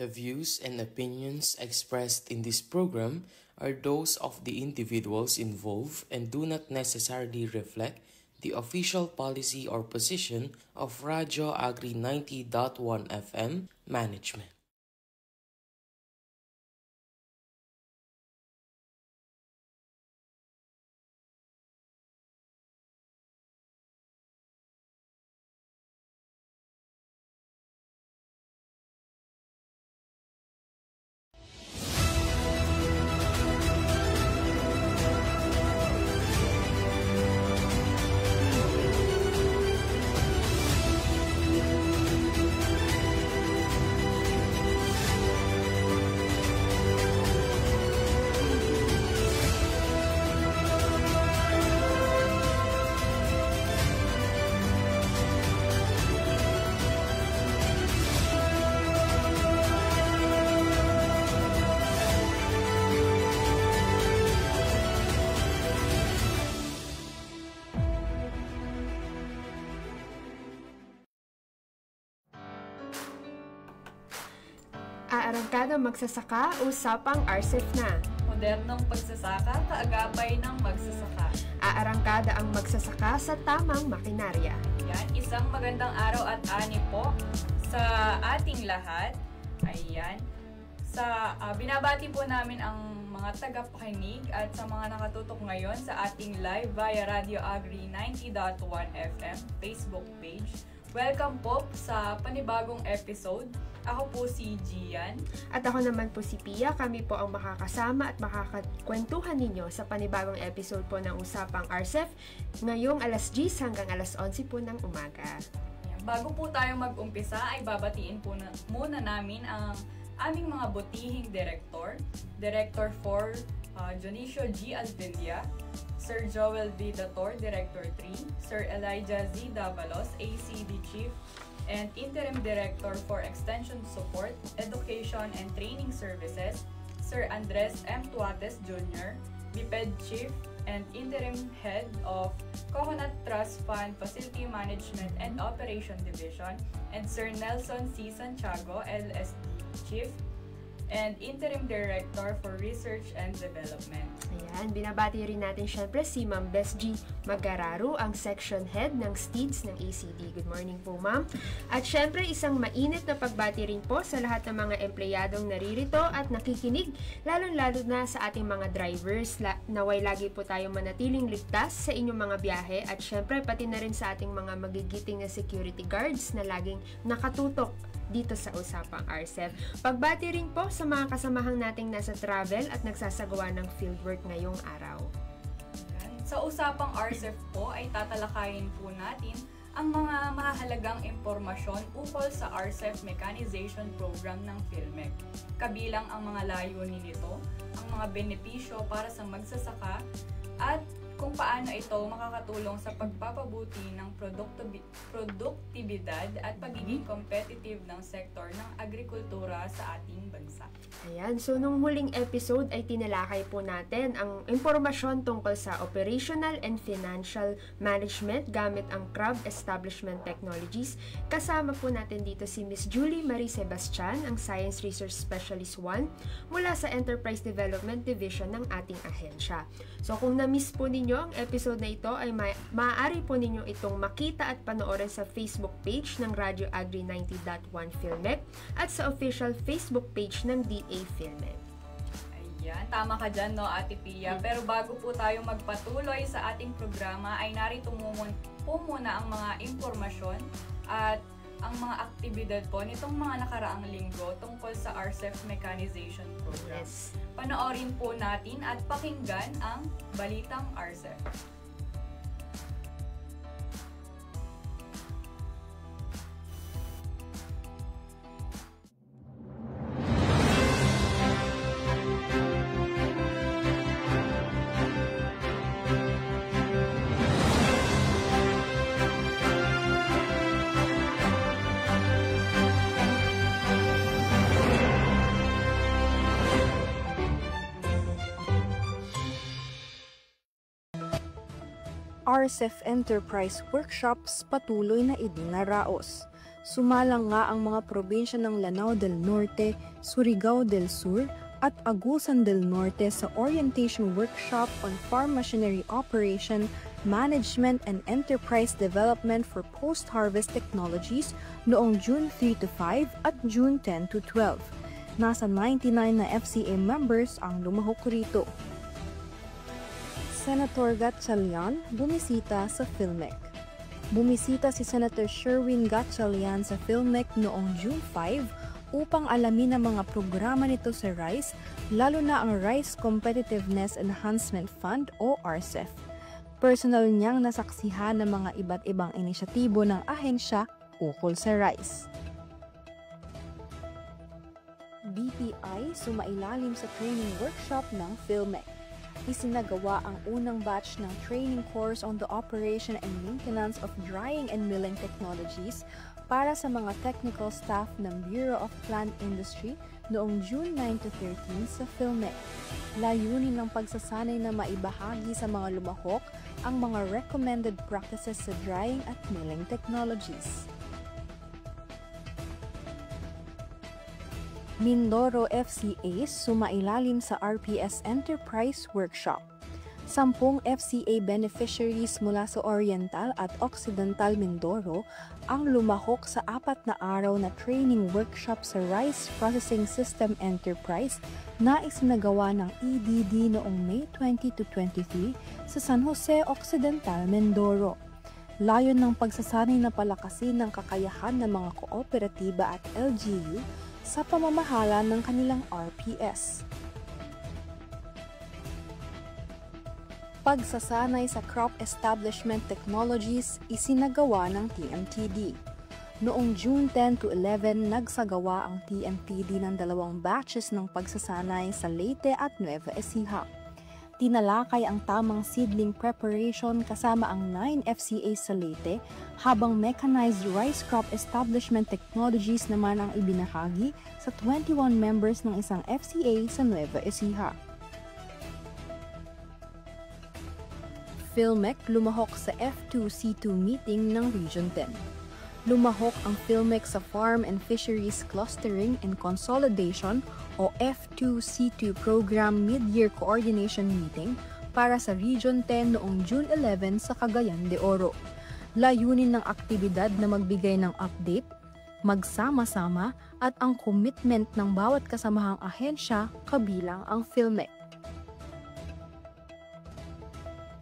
The views and opinions expressed in this program are those of the individuals involved and do not necessarily reflect the official policy or position of Radyo Agri 90.1 FM management. Aarangkada magsasaka, usapang RCEF na. Modernong pagsasaka, kaagapay ng magsasaka. Aarangkada ang magsasaka sa tamang makinarya. Yan, isang magandang araw at ani po sa ating lahat. Ayan, binabati po namin ang mga tagapakinig at sa mga nakatutok ngayon sa ating live via Radio Agri 90.1 FM Facebook page. Welcome po sa panibagong episode. Ako po si Gian. At ako naman po si Pia. Kami po ang makakasama at makakakwentuhan ninyo sa panibagong episode po ng Usapang RCEF ngayong alas 10 hanggang alas 11 po ng umaga. Bago po tayo mag-umpisa ay babatiin po muna namin ang aming mga butihing director. Director 4, Dionisio G. Alvilla, Sir Joel D. Dator, Director 3, Sir Elijah Z. Davalos, ACD Chief, and Interim Director for Extension Support, Education and Training Services, Sir Andres M. Tuates Jr., BPED Chief and Interim Head of Coconut Trust Fund Facility Management and Operation Division, and Sir Nelson C. Santiago, LSD Chief, and Interim Director for Research and Development. Ayan, binabati rin natin syempre si Ma'am Bes G. Magararu, ang Section Head ng STEEDS ng ACD. Good morning po, Ma'am. At syempre, isang mainit na pagbati rin po sa lahat ng mga empleyadong naririto at nakikinig, lalong-lalo na sa ating mga drivers. Naway lagi po tayong manatiling ligtas sa inyong mga biyahe at syempre, pati na rin sa ating mga magigiting na security guards na laging nakatutok dito sa Usapang RCEF. Pagbati rin po sa mga kasamahang nating nasa travel at nagsasagawa ng fieldwork ngayong araw. Sa Usapang RCEF po ay tatalakayin po natin ang mga mahalagang impormasyon ukol sa RCEF Mechanization Program ng PhilMec. Kabilang ang mga layunin nito, ang mga benepisyo para sa magsasaka, at kung paano ito makakatulong sa pagpapabuti ng produktibidad at pagiging competitive ng sektor ng agrikultura sa ating bansa. Ayan, so nung huling episode ay tinalakay po natin ang impormasyon tungkol sa operational and financial management gamit ang CRAB Establishment Technologies. Kasama po natin dito si Miss Julie Marie Sebastian, ang Science Research Specialist 1 mula sa Enterprise Development Division ng ating ahensya. So kung na-miss po ninyo ang episode na ito ay maaari po ninyo itong makita at panoorin sa Facebook page ng Radio Agri 90.1 PhilMec at sa official Facebook page ng DA PhilMec. Ayan, tama ka dyan, no, Ate Pia. Pero bago po tayo magpatuloy sa ating programa ay narito po muna ang mga impormasyon at ang mga aktibidad po nitong mga nakaraang linggo tungkol sa RCEF Mechanization Program. Yes. Panoorin po natin at pakinggan ang Balitang RCEF. RCEF Enterprise Workshops patuloy na idinaraos. Sumalang nga ang mga probinsya ng Lanao del Norte, Surigao del Sur, at Agusan del Norte sa Orientation Workshop on Farm Machinery Operation, Management and Enterprise Development for Post-Harvest Technologies noong June 3 to 5 at June 10 to 12. Nasa 99 na FCA members ang lumahok rito. Senator Gatchalian bumisita sa PhilMec. Bumisita si Senator Sherwin Gatchalian sa PhilMec noong June 5 upang alamin ang mga programa nito sa RICE, lalo na ang Rice Competitiveness Enhancement Fund o RCEF. Personal niyang nasaksihan ng mga iba't ibang inisyatibo ng ahensya ukol sa RICE. BPI sumailalim sa training workshop ng PhilMec. Isinagawa ang unang batch ng training course on the operation and maintenance of drying and milling technologies para sa mga technical staff ng Bureau of Plant Industry noong June 9 to 13 sa PhilMec. Layunin ng pagsasanay na maibahagi sa mga lumahok ang mga recommended practices sa drying at milling technologies. Mindoro FCA sumailalim sa RPS Enterprise Workshop. 10 FCA beneficiaries mula sa Oriental at Occidental Mindoro ang lumahok sa 4 na araw na training workshop sa Rice Processing System Enterprise na isinagawa ng EDD noong May 20 to 23 sa San Jose Occidental, Mindoro. Layon ng pagsasanay na palakasin ng kakayahan ng mga kooperatiba at LGU sa pamamahala ng kanilang RPS. Pagsasanay sa Crop Establishment Technologies isinagawa ng TMTD. Noong June 10 to 11, nagsagawa ang TMTD ng 2 batches ng pagsasanay sa Leyte at Nueva Ecija. Tinalakay ang tamang seedling preparation kasama ang 9 FCA sa Leyte, habang Mechanized Rice Crop Establishment Technologies naman ang ibinahagi sa 21 members ng isang FCA sa Nueva Ecija. PhilMec lumahok sa F2C2 meeting ng Region 10. Lumahok ang PhilMec sa Farm and Fisheries Clustering and Consolidation o F2C2 Program Mid-Year Coordination Meeting para sa Region 10 noong June 11 sa Cagayan de Oro. Layunin ng aktibidad na magbigay ng update, magsama-sama at ang commitment ng bawat kasamahang ahensya kabilang ang PhilMec.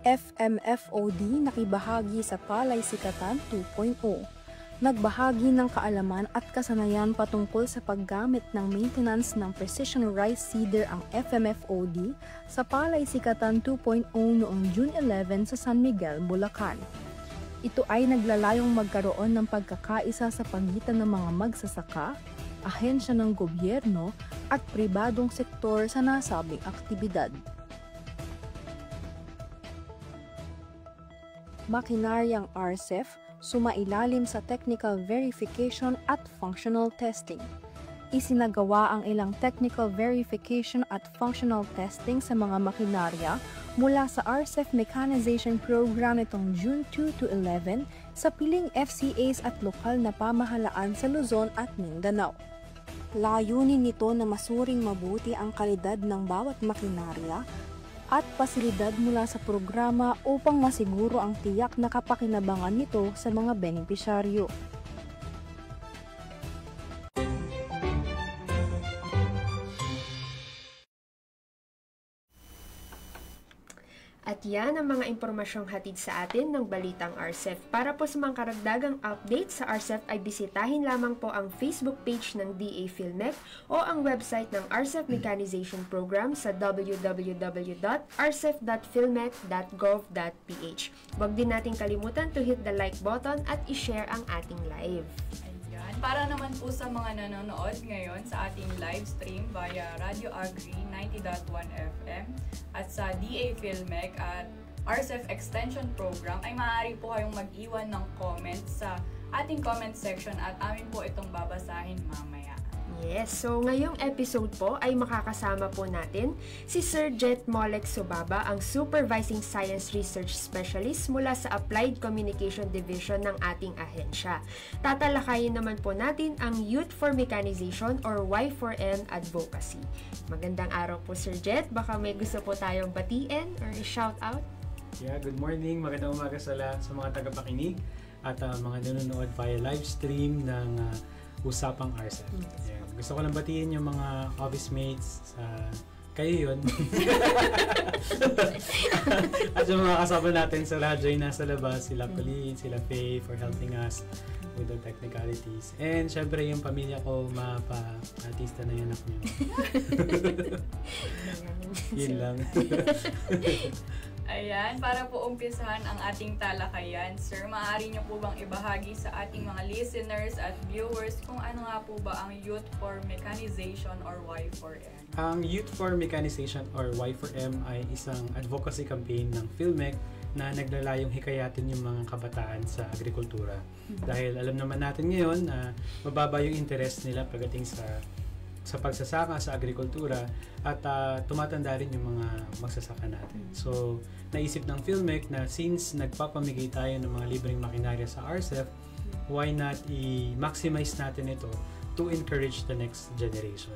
FMFOD nakibahagi sa Palay Sikatan 2.0. Nagbahagi ng kaalaman at kasanayan patungkol sa paggamit ng maintenance ng precision rice seeder ang FMFOD sa Palay Sikatan 2.0 noong June 11 sa San Miguel, Bulacan. Ito ay naglalayong magkaroon ng pagkakaisa sa pagitan ng mga magsasaka, ahensya ng gobyerno at pribadong sektor sa nasabing aktibidad. Makinaryang RCEF sumailalim sa technical verification at functional testing. Isinagawa ang ilang technical verification at functional testing sa mga makinarya mula sa RCEF Mechanization Program nitong June 2 to 11 sa piling FCAs at lokal na pamahalaan sa Luzon at Mindanao. Layunin nito na masuring mabuti ang kalidad ng bawat makinarya at pasilidad mula sa programa upang masiguro ang tiyak na kapakinabangan nito sa mga benepisyaryo. At yan ang mga impormasyong hatid sa atin ng Balitang RCEF. Para po sa mga karagdagang update sa RCEF ay bisitahin lamang po ang Facebook page ng DA PhilMec o ang website ng RCEF Mechanization Program sa www.rcef.philmec.gov.ph. Huwag din natin kalimutan to hit the like button at i-share ang ating live. Para naman po sa mga nanonood ngayon sa ating live stream via Radio Agri 90.1 FM at sa DA PhilMec at RCEF Extension Program ay maaari po kayong mag-iwan ng comments sa ating comment section at amin po itong babasahin mamaya. Yes, so ngayong episode po ay makakasama po natin si Sir Jet Molek Subaba, ang Supervising Science Research Specialist mula sa Applied Communication Division ng ating ahensya. Tatalakayin naman po natin ang Youth for Mechanization or Y4M Advocacy. Magandang araw po Sir Jet, baka may gusto po tayong batiin or shout out? Yeah, good morning, magandang umaga sa lahat sa mga tagapakinig at mga nanonood via live stream ng Usapang RSF. Yeah. Gusto ko lang batiin yung mga office mates sa kayo yun. At yung mga kasama natin sa radyo yung nasa labas, sila Colleen, sila Faye for helping us with the technicalities. And syempre yung pamilya ko, artista na yun ako yun. Yun lang. Ayan, para po umpisahan ang ating talakayan, sir, maaari niyo po bang ibahagi sa ating mga listeners at viewers kung ano nga po ba ang Youth for Mechanization or Y4M? Ang Youth for Mechanization or Y4M ay isang advocacy campaign ng PhilMec na naglalayong hikayatin yung mga kabataan sa agrikultura. Dahil alam naman natin ngayon na mababa yung interest nila pagdating sa pagsasaka sa agrikultura at tumatanda rin yung mga magsasaka natin. So, naisip ng PhilMec na since nagpapamigay tayo ng mga libreng makinarya sa RSF, why not i-maximize natin ito to encourage the next generation?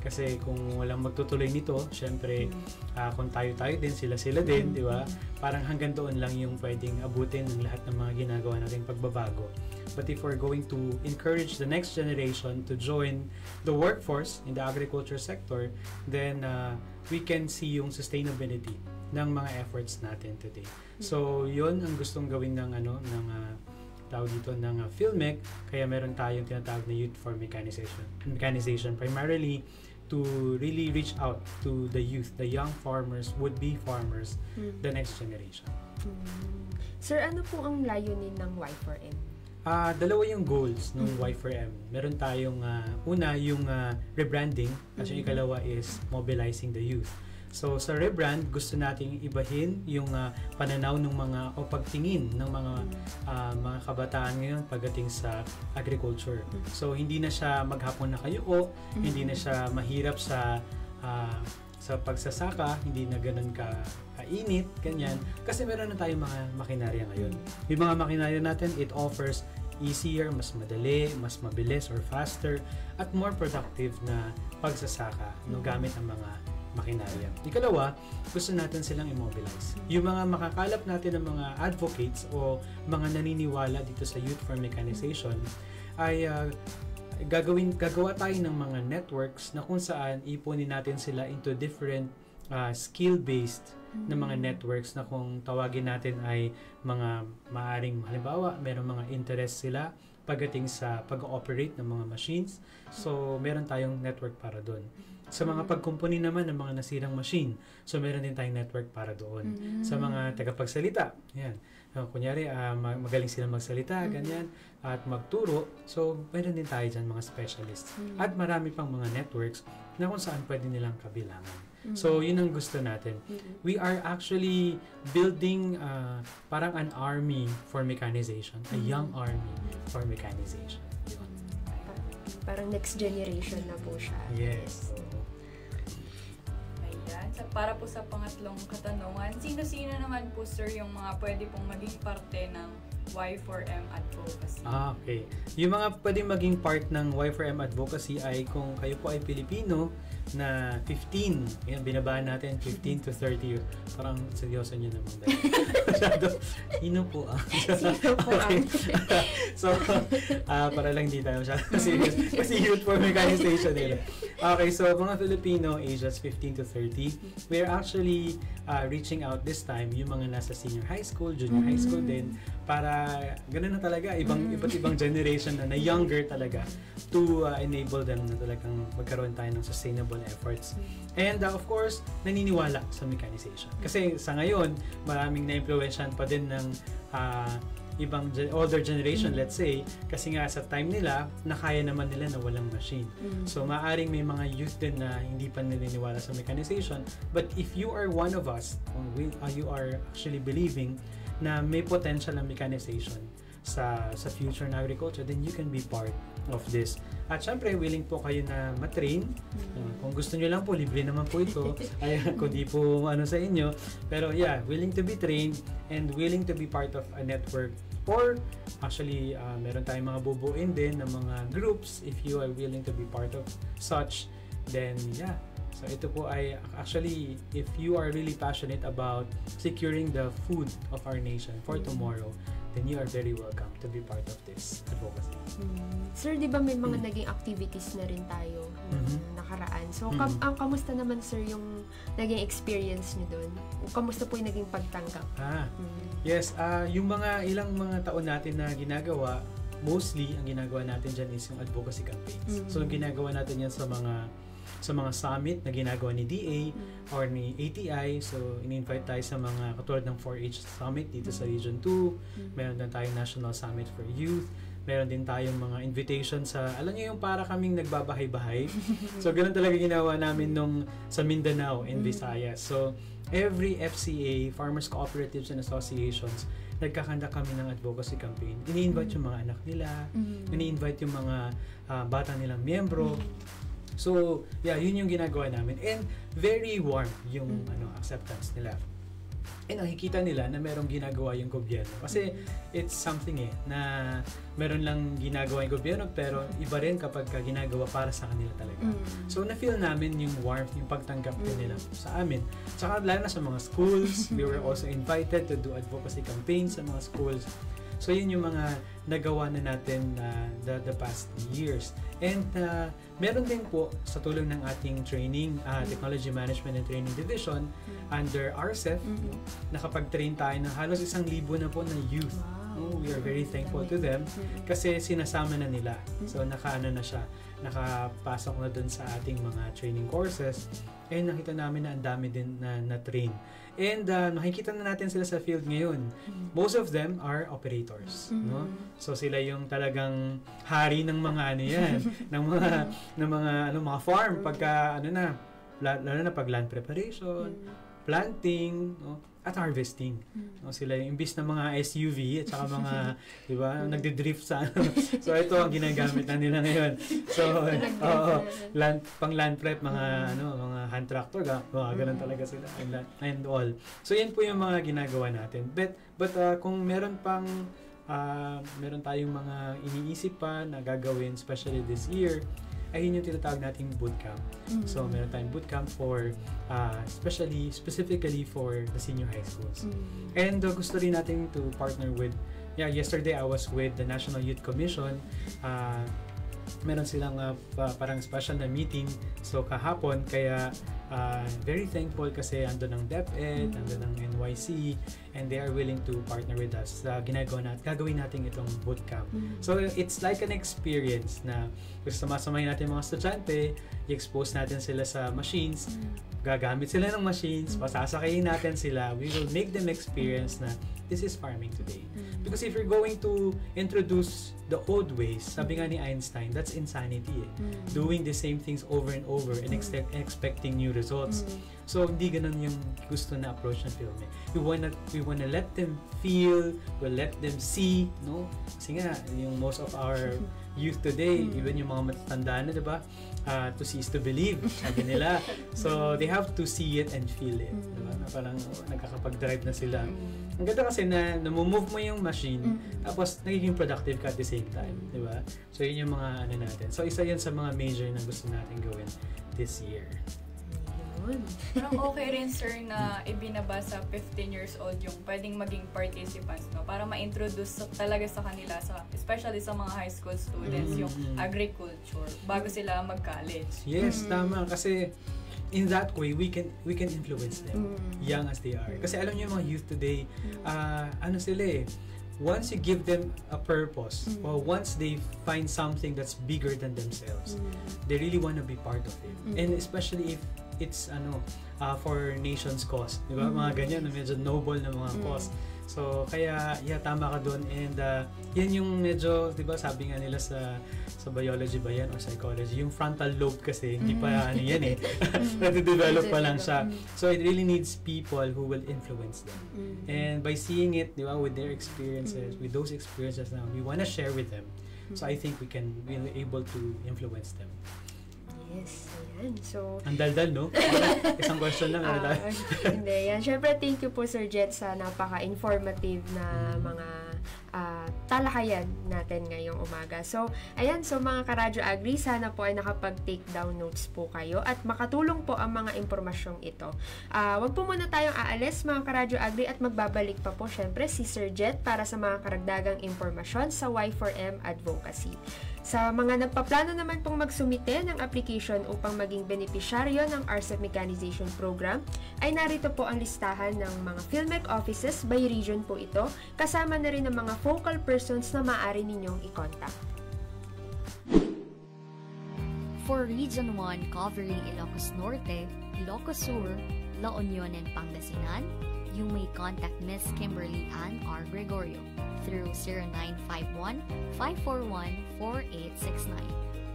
Kasi kung walang magtutuloy nito, syempre kung tayo din, sila din, di ba? Parang hanggang doon lang yung pwedeng abutin ng lahat ng mga ginagawa nating pagbabago. But if we're going to encourage the next generation to join the workforce in the agriculture sector, then we can see yung sustainability ng mga efforts natin today. So, yun ang gustong gawin ng tawag dito ng PhilMec, kaya meron tayong tinatawag na Youth for Mechanization primarily to really reach out to the youth, the young farmers, would-be farmers, the next generation. Sir, ano po ang layunin ng Y4M? Dalawa yung goals ng Y4M. Meron tayong una yung rebranding at yung ikalawa is mobilizing the youth. So sa rebrand, gusto nating ibahin yung pananaw ng mga o pagtingin ng mga kabataan ngayon pagdating sa agriculture. So hindi na siya maghapon na kayo hindi na siya mahirap sa pagsasaka, hindi na ganun kainit, ganyan. Kasi meron na tayong mga makinarya ngayon. Yung mga makinarya natin, it offers easier, mas madali, mas mabilis or faster, at more productive na pagsasaka gamit ang mga makinarya. Ikalawa, gusto natin silang immobilize. Yung mga makakalap natin ng mga advocates o mga naniniwala dito sa Youth for Mechanization ay gagawa tayo ng mga networks na kung saan ipunin natin sila into different skill-based na mga networks na kung tawagin natin ay mga maaring halimbawa, merong mga interest sila pagdating sa pag-ooperate ng mga machines. So, meron tayong network para doon. Sa mga pagkumpuni naman ng mga nasirang machine, so meron din tayong network para doon. Sa mga tagapagsalita, yan. Kunyari, magaling silang magsalita, ganyan, at magturo. So, meron din tayo dyan mga specialists. At marami pang mga networks na kung saan pwede nilang kabilangan. So, yun ang gusto natin. We are actually building parang an army for mechanization, a young army for mechanization. Yun. Parang next generation na po siya. Yes. Ayan. Para po sa pangatlong katanungan, sino-sino naman po sir yung mga pwede pong maging parte ng Y4M Advocacy? Okay. Yung mga pwedeng maging part ng Y4M Advocacy ay kung kayo po ay Pilipino na 15, yan, binabaan natin 15 to 30. Parang seryoso nyo naman dahil. Sino po ang? Sino po ang? So, para lang hindi tayo masyadong serious. Kasi Youth for Mechanization nila. Okay, so mga Filipino ages 15 to 30, we're actually reaching out this time yung mga nasa senior high school, junior high school din, para ganun na talaga, iba't ibang generation na younger talaga to enable them na talagang magkaroon tayo ng sustainable efforts. And of course, naniniwala sa mechanization. Kasi sa ngayon, maraming na-influensyan pa din ng ibang older generation, let's say, kasi nga sa time nila, nakaya naman nila na walang machine. So, maaring may mga youth din na hindi pa naniniwala sa mechanization. But if you are one of us, you are actually believing na may potential ng mechanization sa future na agriculture, then you can be part of this. At syempre, willing po kayo na matrain. Kung gusto nyo lang po, libre naman po ito. Ayan, kung di po ano sa inyo. Pero yeah, willing to be trained and willing to be part of a network. Or actually, meron tayong mga bubuin din ng mga groups. If you are willing to be part of such, then yeah. So ito po ay actually, if you are really passionate about securing the food of our nation for tomorrow, then you are very welcome to be part of this advocacy. Sir, di ba may mga naging activities na rin tayo nakaraan? So, kamusta naman, sir, yung naging experience nyo doon? Kamusta po yung naging pagtanggap? Yes, yung ilang mga taon natin na ginagawa, mostly, ang ginagawa natin dyan is yung advocacy campaigns. So, ginagawa natin yan sa mga summit na ginagawa ni DA or ni ATI. So, in-invite tayo sa mga katulad ng 4-H Summit dito sa Region 2. Meron din tayong National Summit for Youth. Meron din tayong mga invitation sa, alam niyo yung para kaming nagbabahay-bahay. So, ganun talaga ginawa namin sa Mindanao and Visayas. So, every FCA, Farmers Cooperatives and Associations, nagkakanda kami ng advocacy campaign. Ini-invite yung mga anak nila, ini-invite yung mga bata nilang miyembro. So, yeah, yun yung ginagawa namin. And very warm yung acceptance nila. And nakikita nila na merong ginagawa yung gobyerno. Kasi it's something na meron lang ginagawa yung gobyerno pero iba rin kapag ginagawa para sa kanila talaga. So, na-feel namin yung warmth, yung pagtanggap nila sa amin. Tsaka lalo na sa mga schools, we were also invited to do advocacy campaigns sa mga schools. So, yun yung mga nagawa na natin the past years. And meron din po sa tulong ng ating training, Technology Management and Training Division, under RCEF, nakapag-train tayo ng halos 1,000 na po na youth. We are very thankful to them kasi sinasama na nila. So, nakapasok na dun sa ating mga training courses. And nakita namin na ang dami din na train. And makikita na natin sila sa field ngayon. Most of them are operators, no? So sila yung talagang hari ng mga ng mga farm pagka lalo na pag land preparation, planting, no? At harvesting. No, sila yung imbis na mga SUV at saka mga, di ba, nagde-drift sa So ito ang ginagamit na nila ngayon. So pang land prep, mga hand tractor, ganun talaga sila and all. So yan po yung mga ginagawa natin. But kung meron tayong mga iniisip pa na gagawin, especially this year, ay yun yung tinatawag nating bootcamp. So, meron tayong bootcamp for, specifically for the senior high schools. And gusto rin natin to partner with, yesterday I was with the National Youth Commission. Meron silang parang special na meeting. So, kahapon, kaya very thankful kasi andun ng DepEd, andun ng NYC, and they are willing to partner with us. Gagawin natin itong bootcamp. So, it's like an experience na sama-samahin natin mga estudyante, i-expose natin sila sa machines, gagamit sila ng machines, pasasakayin natin sila, we will make them experience na this is farming today. Because if you're going to introduce the old ways, sabi nga ni Einstein, that's insanity. Doing the same things over and over and expecting new results. So, hindi ganun yung gusto na approach ng film. We wanna let them feel, we'll let them see, no? Kasi nga, yung most of our youth today, even yung mga matatanda na, diba? To see is to believe, sabi nila. So, they have to see it and feel it. Diba? Na parang nagkakapag-drive na sila. Ang ganda kasi na namumove mo yung machine, tapos nagiging productive ka at the same time. Diba? So, yun yung mga natin. So, isa yun sa mga major na gusto natin gawin this year. Parang okay rin, sir, na ibinaba sa 15 years old yung pwedeng maging participants, no? Para ma-introduce talaga sa kanila, especially sa mga high school students, yung agriculture, bago sila mag-college. Yes, tama. Kasi in that way, we can influence them, young as they are. Kasi alam niyo yung mga youth today, once you give them a purpose, or once they find something that's bigger than themselves, they really want to be part of it. And especially if it's for nation's cause, di ba? Mga ganyan na medyo noble na mga cause. So kaya tama ka doon, and yan yung medyo, di ba, sabi nga nila sa biology ba yan or psychology, yung frontal lobe kasi hindi pa yan nade-develop pa lang siya. So it really needs people who will influence them. And by seeing it, di ba, with their experiences, with those experiences na we want to share with them, So I think we be able to influence them. Yes, ayan. So, ang daldal, no? Isang question lang. Hindi, yan. Siyempre, thank you po, Sir Jet, sa napaka-informative na mga talakayan natin ngayong umaga. So, ayan. So, mga Karadyo Agri, sana po ay nakapag-take down notes po kayo at makatulong po ang mga impormasyong ito. Wag po muna tayong aalis, mga Karadyo Agri, at magbabalik pa po, syempre, si Sir Jet para sa mga karagdagang impormasyon sa Y4M Advocacy. Sa mga nagpaplano naman pong magsumite ng application upang maging benepisyaryo ng RCEP Mechanization Program, ay narito po ang listahan ng mga PhilMec offices by region po ito, kasama na rin ang mga focal persons na maaari ninyong i-contact. For Region 1 covering Ilocos Norte, Ilocos Sur, La Union, and Pangasinan, you may contact Ms. Kimberly Ann R. Gregorio through 0951-541-4869,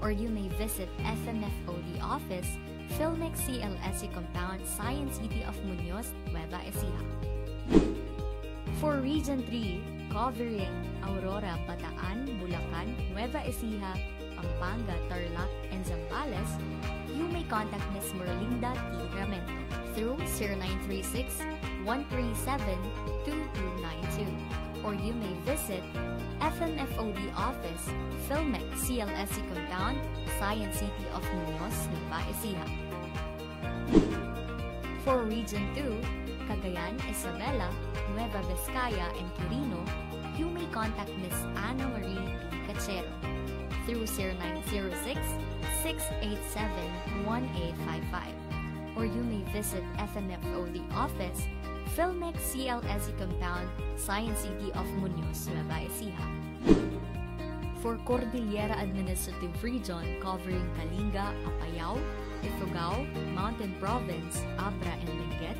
or you may visit FMFOD office, PhilMec CLSC Compound, Science City of Muñoz, Nueva Ecija. For Region 3, covering Aurora, Bataan, Bulacan, Nueva Ecija, Pampanga, Tarlac, and Zambales, you may contact Ms. Merlinda T. Ramento through 0936-137-2292, or you may visit FMFOD office, PhilMec CLSC Compound, Science City of Muñoz, Nueva Ecija. For Region 2, Cagayan, Isabela, Nueva Vizcaya, and Quirino, you may contact Ms. Ana Marie P. Cachero through 0906-687-1855, or you may visit FMFOD office, PhilMec CLSC Compound, Science City of Muñoz, Nueva Ecija. For Cordillera Administrative Region covering Kalinga, Apayao, Ifugao, Mountain Province, Abra, and Benguet,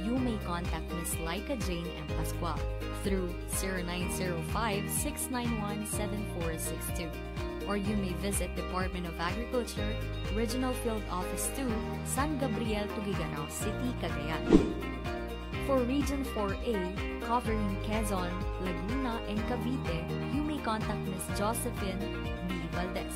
you may contact Ms. Laika Jane M. Pascual through 0905-691-7462, or you may visit Department of Agriculture, Regional Field Office 2, San Gabriel, Tuguegarao City, Cagayan. For Region 4A, covering Quezon, Laguna, and Cavite, you may contact Ms. Josephine B. Valdez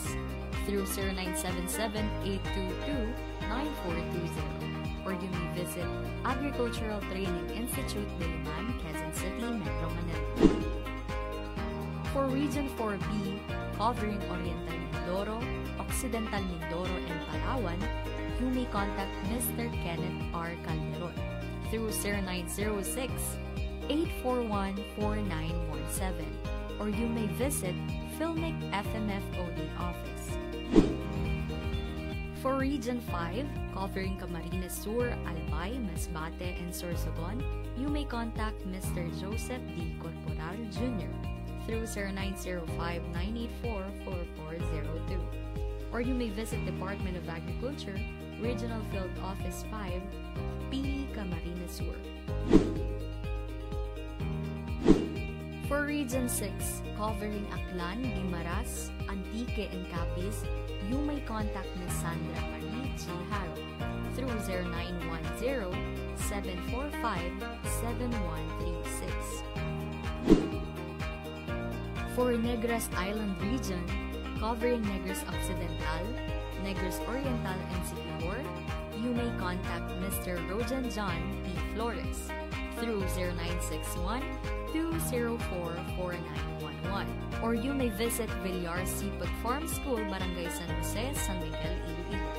through 0977-822-9420, or you may visit Agricultural Training Institute, Diliman, Quezon City, Metro Manila. For Region 4B, covering Oriental Mindoro, Occidental Mindoro, and Palawan, you may contact Mr. Kenneth R. Calderon through 0906-841-4917, or you may visit PhilMec FMFOD office. For Region 5, covering Camarines Sur, Albay, Masbate, and Sorsogon, you may contact Mr. Joseph D. Corporal Jr. through 0905-984-4402, or you may visit Department of Agriculture, Regional Field Office 5, P. Camarines Sur. For Region 6, covering Aklan, Guimaras, Antique, and Capiz, you may contact Ms. Sandra Marie G. Haro through 0910-745-7136. For Negros Island Region, covering Negros Occidental, Negros Oriental, and Siquijor, you may contact Mr. Rojan John P. Flores through 0961-204-4911, or you may visit Villar Seafood Farm School, Barangay San Jose, San Miguel, Iloilo.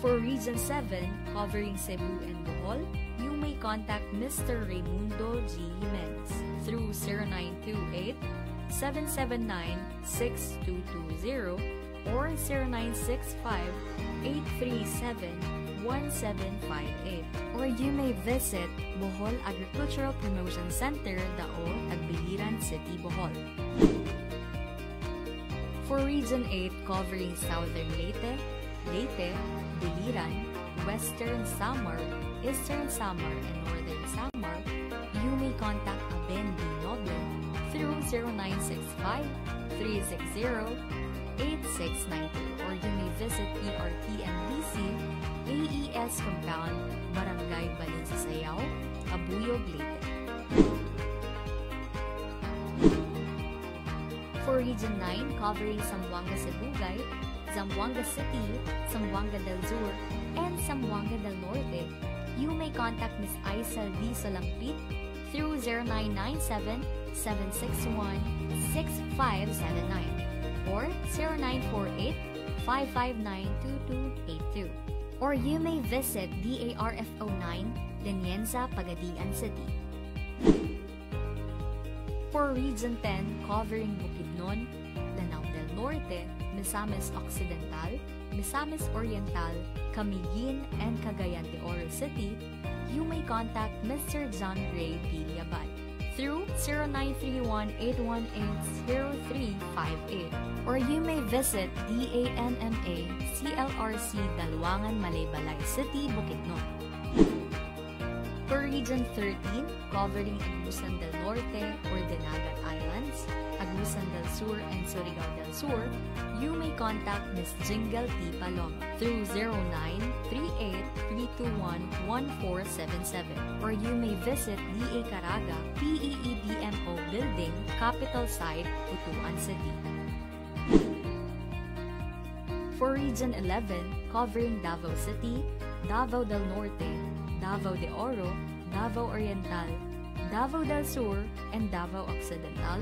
For Region 7, covering Cebu and Bohol, you may contact Mr. Raimundo G. Jimenez through 0928-779-6220 or 0965-837-1758, or you may visit Bohol Agricultural Promotion Center, Dao, Tagbiliran City, Bohol. For Region 8, covering Southern Leyte, Biliran, Western Samar, Eastern Samar, and Northern Samar, you may contact Aben D. Noble through 0965-360-8692, or you may visit PRTMDC, AES Compound, Barangay Balinsasayao, Abuyog, Leyte. For Region 9 covering Zamboanga Sibugay, Zamboanga City, Zamboanga del Sur, and Zamboanga del Norte, you may contact Ms. Aisel D. Solampit through 0997-761-6579 or 0948-559-2282. Or you may visit DARFO 9, Lenienza, Pagadian City. For Region 10 covering Bukidnon, Lanao del Norte, Misamis Occidental, Misamis Oriental, Camiguin, and Cagayan de Oro City, you may contact Mr. John Ray Biliabad through 0931-818-0358, or you may visit DANMA CLRC Dalwangan, Malaybalay City, Bukidnon. For Region 13, covering Agusan del Norte or Dinagat Islands, Agusan del Sur and Surigao del Sur, you may contact Ms. Jingle T. Paloma through 0938-321-1477, or you may visit DA Caraga PEEDMO Building, Capital Site, Butuan City. For Region 11, covering Davao City, Davao del Norte, Davao de Oro, Davao Oriental, Davao del Sur, and Davao Occidental,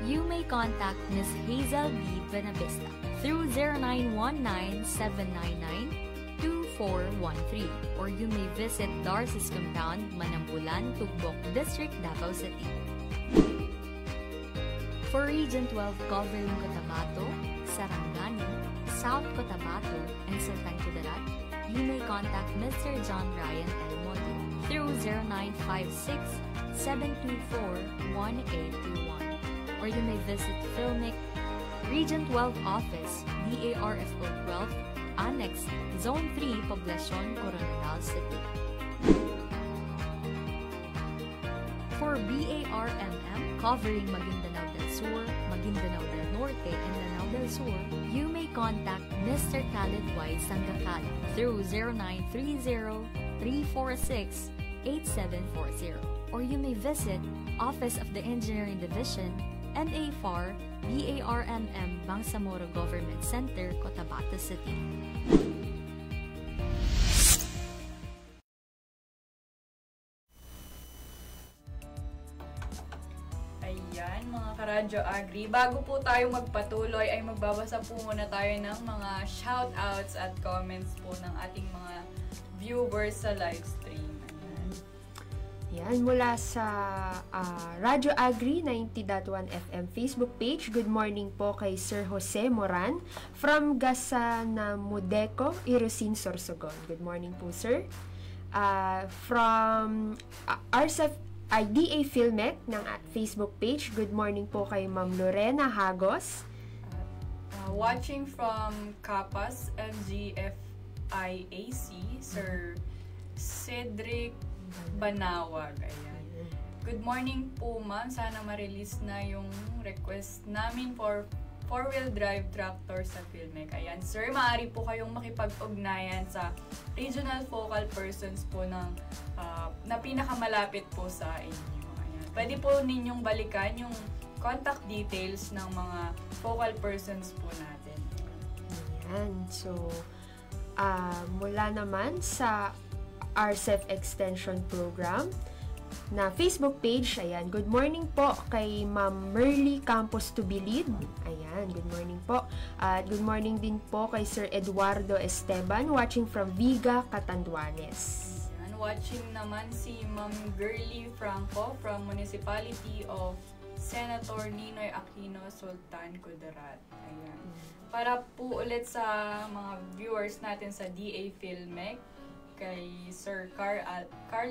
you may contact Ms. Hazel B. Benavista through 0919-799-2413, or you may visit Darcy's Compound, Manambulan, Tugbok District, Davao City. For Region 12 covering Cotabato, Sarangani, South Cotabato, and Sultan Kudarat, you may contact Mr. John Ryan L. Moto through 0956-724-1821, or you may visit Filmic Region 12 Office, DARFO 12, Annex, Zone 3, Poblacion, Coronadal City. For BARMM, covering Maguindanao del Sur, Maguindanao del Norte, and Lanao del Sur, you may contact Mr. Khalid Y. Sangacal through 0930-346-8740, or you may visit Office of the Engineering Division, MA FAR, BARMM, Bangsamoro Government Center, Cotabato City. Ayan, mga Karadyo Agri. Bago po tayo magpatuloy, ay magbabasa po muna tayo ng mga shoutouts at comments po ng ating mga viewers sa live stream. Yan, mula sa Radyo Agri 90.1 FM Facebook page. Good morning po kay Sir Jose Moran from Gasanamudeco, Irusin, Sorsogon. Good morning po, sir. From RCF IDA Filmec ng Facebook page. Good morning po kay Ma'am Lorena Hagos. Watching from Kapas, MGFIAC, Sir Cedric Banawag. Ayan. Good morning po, ma'am. Sana ma-release na yung request namin for four-wheel drive tractor sa Filmec. Ayan. Sir, maaari po kayong makipag-ugnayan sa regional focal persons po ng na pinakamalapit po sa inyo. Ayan. Pwede po ninyong balikan yung contact details ng mga focal persons po natin. Ayan. So, mula naman sa RCEF Extension Program na Facebook page. Ayan, good morning po kay Ma'am Merly Campos Tubilid. Ayan, good morning po. At good morning din po kay Sir Eduardo Esteban, watching from Viga, Catanduanes. Ayan, watching naman si Ma'am Girly Franco from Municipality of Senator Ninoy Aquino, Sultan Kudarat. Ayan. Para po ulit sa mga viewers natin sa DA Filmec, kay Sir Carl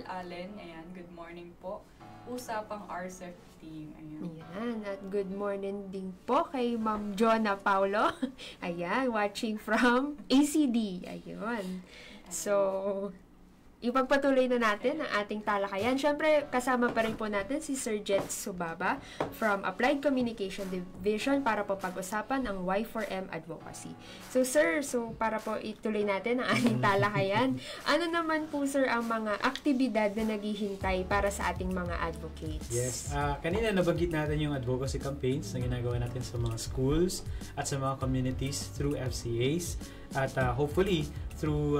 Allen. Ayan, good morning po. Usapang RCEF team. Ayan. Ayan, at good morning din po kay Ma'am Jonna Paulo. Ayan, watching from ACD. Ayun. So, ipagpatuloy na natin ang ating talakayan. Siyempre, kasama pa rin po natin si Sir Jet Subaba from Applied Communication Division para po pag-usapan ang Y4M advocacy. So sir, para po ituloy natin ang ating talakayan, ano naman po sir ang mga aktibidad na naghihintay para sa ating mga advocates? Yes, kanina nabanggit natin yung advocacy campaigns na ginagawa natin sa mga schools at sa mga communities through FCAs at hopefully through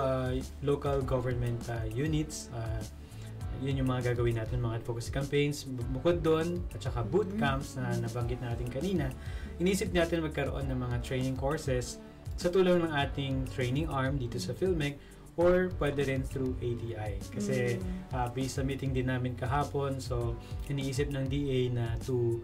local government units. Yun yung mga gagawin natin, mga advocacy campaigns. Bukod doon, at saka boot camps na nabanggit natin kanina, inisip natin magkaroon ng mga training courses sa tulong ng ating training arm dito sa PhilMec or pwede rin through ATI. Kasi based sa meeting din namin kahapon, so iniisip ng DA na to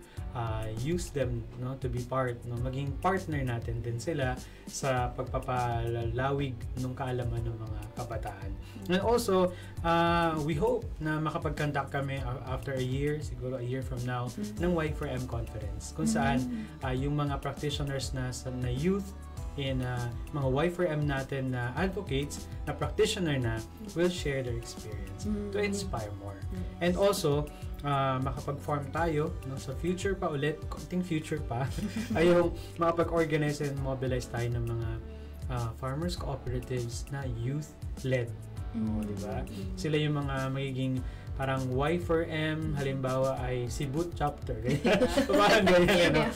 use them, no, to be part, no, maging partner natin din sila sa pagpapalawig ng kaalaman ng mga kabataan. And also, we hope na makapag-conduct kami after a year, siguro a year from now, ng Y4M conference kung saan yung mga practitioners na youth in mga Y4M natin na advocates, na practitioner na, will share their experience to inspire more. And also, makapag-form tayo, no, sa future pa ulit, konting future pa, ay yung makapag-organize and mobilize tayo ng mga farmers cooperatives na youth-led. Diba? Sila yung mga magiging parang Y4M, halimbawa ay Cebu chapter. Parang ganyan, ano?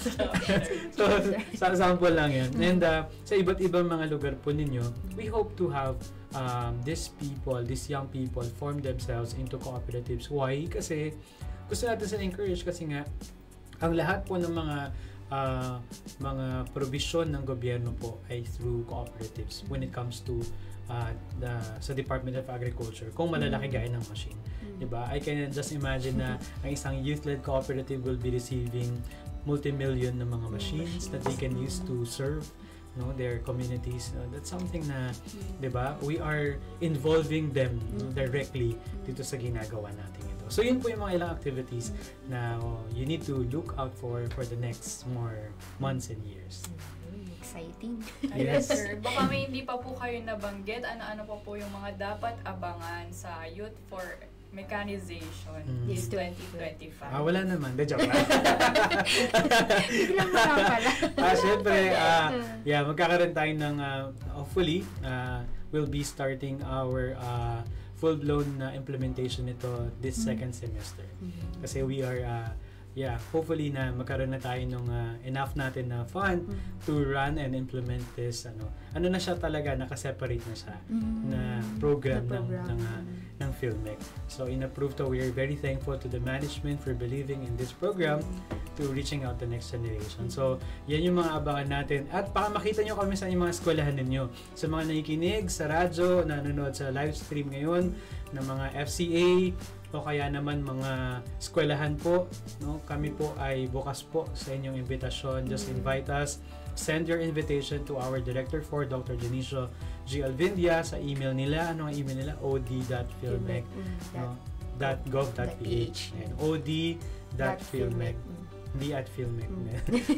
So, sa sample lang yan. And sa iba't ibang mga lugar po ninyo, we hope to have these young people form themselves into cooperatives. Why? Kasi gusto natin sila encourage kasi nga ang lahat po ng mga provision ng gobyerno po ay through cooperatives when it comes to sa Department of Agriculture, kung malalaki gaya ng machine. Diba? I can just imagine na ang isang youth-led cooperative will be receiving multi-million na mga machines that they can use to serve, no, their communities. That's something na, diba, we are involving them, no, directly dito sa ginagawa natin ito. So yun po yung mga ilang activities na you need to look out for the next more months and years. Exciting. Yes. Sir, baka may hindi pa po kayo nabanggit, ano pa po yung mga dapat abangan sa Youth for Mechanization this 2025? Wala naman. Joke lang. Biglang makapala. Siyempre, magkakaroon tayo ng, hopefully, we'll be starting our full-blown implementation nito this second semester. Kasi we are, hopefully na magkaroon na tayo ng enough natin na fund to run and implement this, ano na siya talaga, nakaseparate na siya na program ng PhilMec. So in approved, we are very thankful to the management for believing in this program to reaching out the next generation. So yan yung mga abangan natin. At baka makita nyo kami sa mga eskwelahan ninyo. Sa mga nakikinig sa radyo, nanonood sa live stream ngayon ng mga FCA, o kaya naman mga eskwelahan po, no, kami po ay bukas po sa inyong invitasyon. Just invite us. Send your invitation to our Director for Dr. Janicio G. Alvindia sa email nila. Ano ang email nila? od.philmec.gov.ph and od.philmec hindi at philmec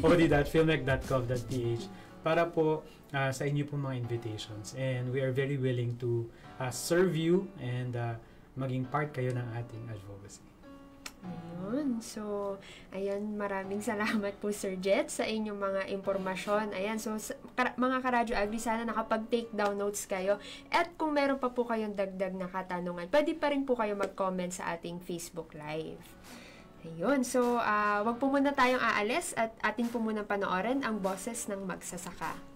od.philmec.gov.ph para po sa inyo po mga invitations. And we are very willing to serve you and maging part kayo ng ating advocacy. Ayun. So, ayan, maraming salamat po Sir Jet sa inyong mga impormasyon. Ayan, so mga karadyo agri, sana nakapag-take down notes kayo. At kung meron pa po kayong dagdag na katanungan, pwede pa rin po kayo mag-comment sa ating Facebook Live. Ayun, so wag po muna tayong aalis at atin po muna panoorin ang boses ng magsasaka.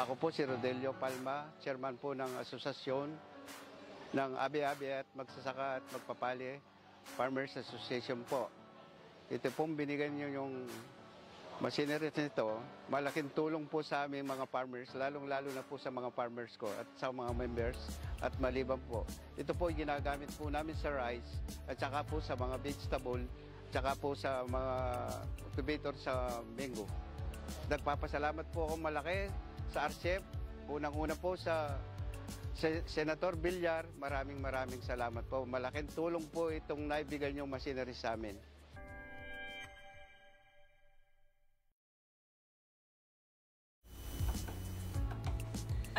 Ako po si Rodelio Palma, chairman po ng asosasyon ng Abi-Abi at Magsasaka at Magpapali Farmers Association po. Ito pong binigyan nyo yung machinery nito, malaking tulong po sa aming mga farmers, lalong-lalo na po sa mga farmers ko at sa mga members at maliban po. Ito po ginagamit po namin sa rice at saka po sa mga vegetable, at saka po sa mga cultivator sa mango. Nagpapasalamat po ako malaki sa RCEP, unang-una po sa Senator Villar, maraming salamat po. Malaking tulong po itong naibigay niyong machinery sa amin.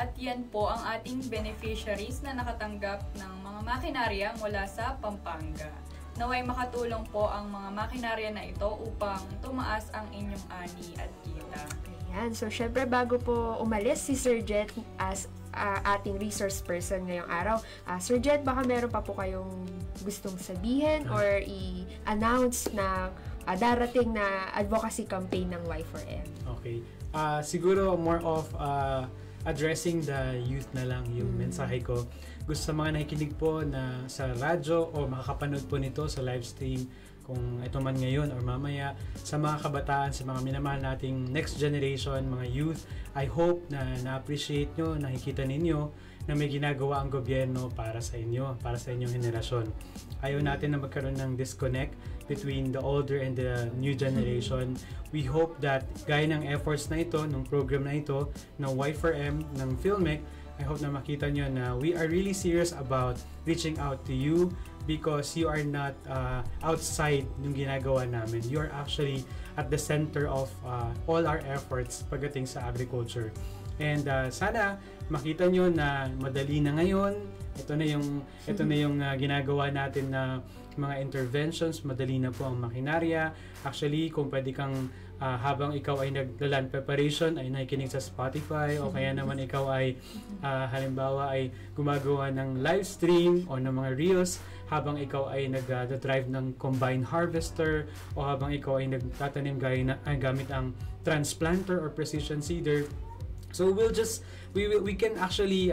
At yan po ang ating beneficiaries na nakatanggap ng mga makinarya mula sa Pampanga. Naway makatulong po ang mga makinarya na ito upang tumaas ang inyong ani at kita. Ayan, so syempre bago po umalis si Sir Jet as ating resource person ngayong araw. Sir Jet, baka meron pa po kayong gustong sabihin or i-announce na darating na advocacy campaign ng Y4M? Okay. Siguro more of addressing the youth na lang yung mensahe ko. Gusto sa mga nakikinig po na sa radyo o makakapanood po nito sa live stream, kung ito man ngayon or mamaya, sa mga kabataan, sa mga minamahal nating next generation, mga youth, I hope na na-appreciate nyo, nakikita ninyo na may ginagawa ang gobyerno para sa inyo, para sa inyong henerasyon. Ayaw natin na magkaroon ng disconnect between the older and the new generation. We hope that gaya ng efforts na ito, ng program na ito, ng Y4M, ng Filmec, I hope na makita nyo na we are really serious about reaching out to you because you are not outside yung ginagawa namin. You are actually at the center of all our efforts pagdating sa agriculture. And sana makita nyo na madali na ngayon. Ito na yung ginagawa natin na mga interventions, madali na po ang makinarya. Actually, kung pwede kang habang ikaw ay nag-land preparation ay nakikinig sa Spotify o kaya naman ikaw ay halimbawa ay gumagawa ng live stream o ng mga reels habang ikaw ay nag-drive ng combine harvester o habang ikaw ay nagtatanim gamit ang transplanter or precision seeder. So we can actually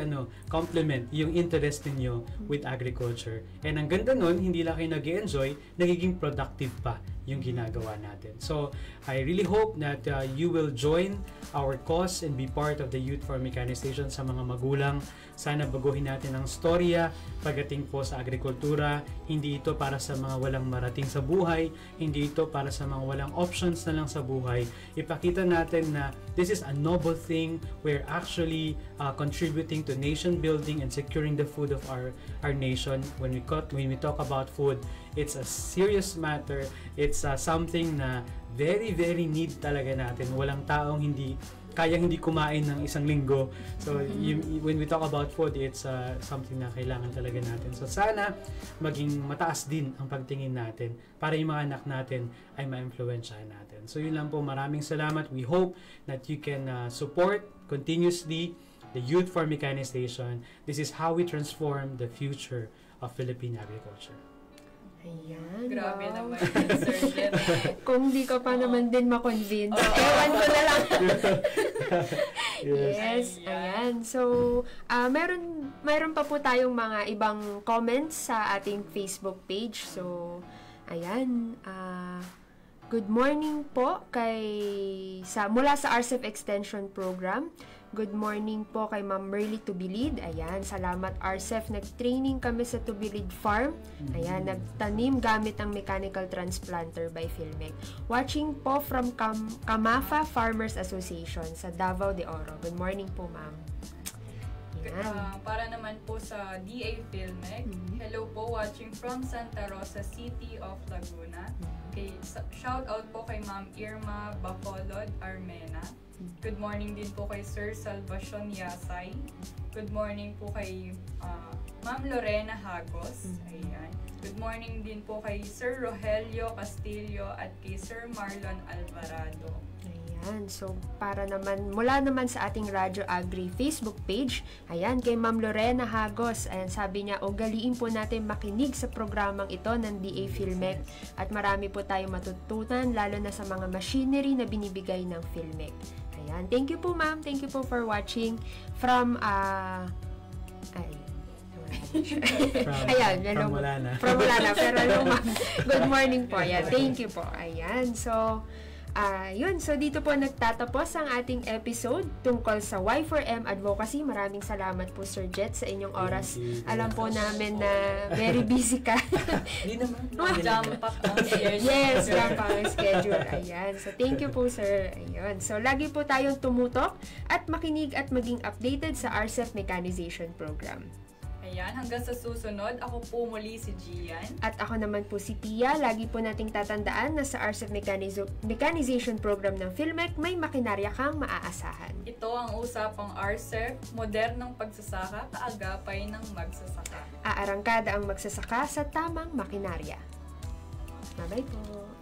complement yung interest niyo with agriculture. And ang ganda nun, hindi lang kayo nag-enjoy, nagiging productive pa yung ginagawa natin. So I really hope that you will join our cause and be part of the Youth for Mechanization sa mga magulang. Sana baguhin natin ang storya pagdating po sa agrikultura. Hindi ito para sa mga walang marating sa buhay, hindi ito para sa mga walang options na lang sa buhay. Ipakita natin na this is a noble thing. We're actually contributing to nation building and securing the food of our nation. When we talk about food, it's a serious matter. It's something na very, very need talaga natin. Walang taong hindi kumain ng isang linggo. So, when we talk about food, it's something na kailangan talaga natin. So, sana maging mataas din ang pagtingin natin para yung mga anak natin ay ma-influensyahan natin. So, yun lang po. Maraming salamat. We hope that you can support continuously the Youth for Mechanization. This is how we transform the future of Philippine agriculture. Ayan, Grabe wow. naman, Sir Jet. Kung di ka pa naman din makonvince, ewan ko na lang. Yes, ayan. So, mayroon pa po tayong mga ibang comments sa ating Facebook page. So, ayan. Good morning po mula sa RCEF Extension Program. Good morning po kay Ma'am Merly Tubilid. Ayan, salamat RCEF. Nag-training kami sa Tubilid Farm. Ayan, nagtanim gamit ang mechanical transplanter by Filmec. Watching po from Kamafa Farmers Association sa Davao de Oro. Good morning po, Ma'am. Para naman po sa DA Filmec, hello po, watching from Santa Rosa City of Laguna. Okay, shout out po kay Ma'am Irma Bacolod Armena. Good morning din po kay Sir Salvacion Yasay. Good morning po kay Ma'am Lorena Hagos. Ayan. Good morning din po kay Sir Rogelio Castillo at kay Sir Marlon Alvarado. Ayan, so mula naman sa ating Radyo Agri Facebook page, ayan, kay Ma'am Lorena Hagos, ayan, sabi niya, ugaliin po natin makinig sa programang ito ng DA Filmec at marami po tayong matutunan, lalo na sa mga machinery na binibigay ng Filmec. Ayan, thank you po, Ma'am, thank you po for watching from From wala na. Pero hello, Ma'am. Good morning po. Ayan, thank you po. Ayan, so so dito po nagtatapos ang ating episode tungkol sa Y4M Advocacy. Maraming salamat po, Sir Jet, sa inyong oras. Alam po namin na very busy ka. Hindi naman. Jump-up ang schedule. Yes, jump ang schedule. Ayan. So, thank you po, sir. Ayun. So, lagi po tayong tumutok at makinig at maging updated sa RCEF Mechanization Program. Yan, hanggang sa susunod, ako po muli si Gian. At ako naman po si Pia. Lagi po nating tatandaan na sa RCEP Mechanization Program ng PhilMec, may makinarya kang maaasahan. Ito ang usapang RCEP, modernong pagsasaka, kaagapay ng magsasaka. Aarangkada ang magsasaka sa tamang makinarya. Bye-bye po!